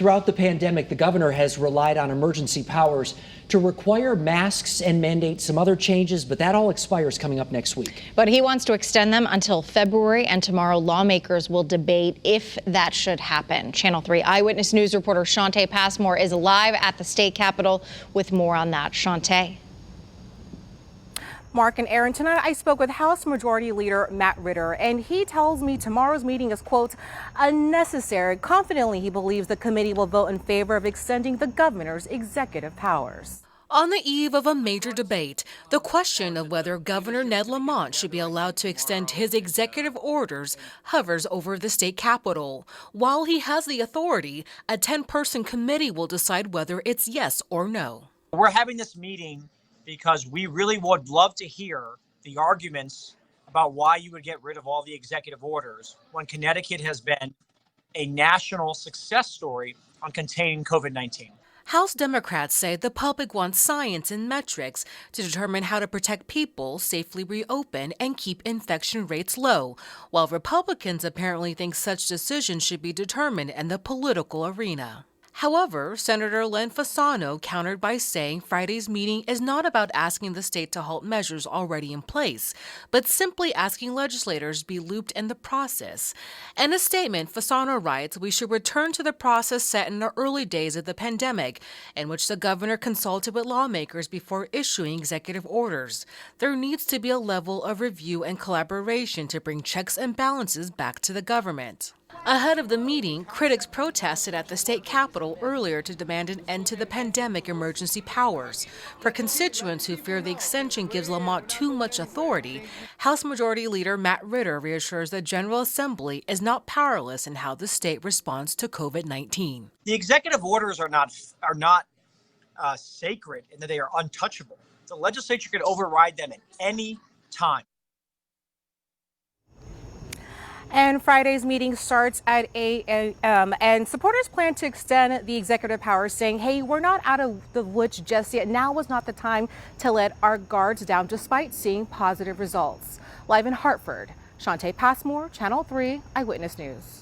Throughout the pandemic, the governor has relied on emergency powers to require masks and mandate some other changes, but that all expires coming up next week. But he wants to extend them until February, and tomorrow lawmakers will debate if that should happen. Channel 3 Eyewitness News reporter Shantae Passmore is live at the state capitol with more on that. Shantae. Mark and Aaron, tonight I spoke with House Majority Leader Matt Ritter, and he tells me tomorrow's meeting is, quote, unnecessary. Confidently, he believes the committee will vote in favor of extending the governor's executive powers. On the eve of a major debate, the question of whether Governor Ned Lamont should be allowed to extend his executive orders hovers over the state capitol. While he has the authority, a 10-person committee will decide whether it's yes or no. We're having this meeting because we really would love to hear the arguments about why you would get rid of all the executive orders when Connecticut has been a national success story on containing COVID-19. House Democrats say the public wants science and metrics to determine how to protect people, safely reopen, and keep infection rates low, while Republicans apparently think such decisions should be determined in the political arena. However, Senator Len Fasano countered by saying Friday's meeting is not about asking the state to halt measures already in place, but simply asking legislators be looped in the process. In a statement, Fasano writes, "We should return to the process set in the early days of the pandemic, in which the governor consulted with lawmakers before issuing executive orders. There needs to be a level of review and collaboration to bring checks and balances back to the government." Ahead of the meeting, critics protested at the state capitol earlier to demand an end to the pandemic emergency powers. For constituents who fear the extension gives Lamont too much authority, House Majority Leader Matt Ritter reassures the General Assembly is not powerless in how the state responds to COVID-19. The executive orders are not sacred in that they are untouchable. The legislature can override them at any time. And Friday's meeting starts at 8 a.m. and supporters plan to extend the executive powers, saying, hey, we're not out of the woods just yet. Now was not the time to let our guards down, despite seeing positive results. Live in Hartford, Shantae Passmore, Channel 3 Eyewitness News.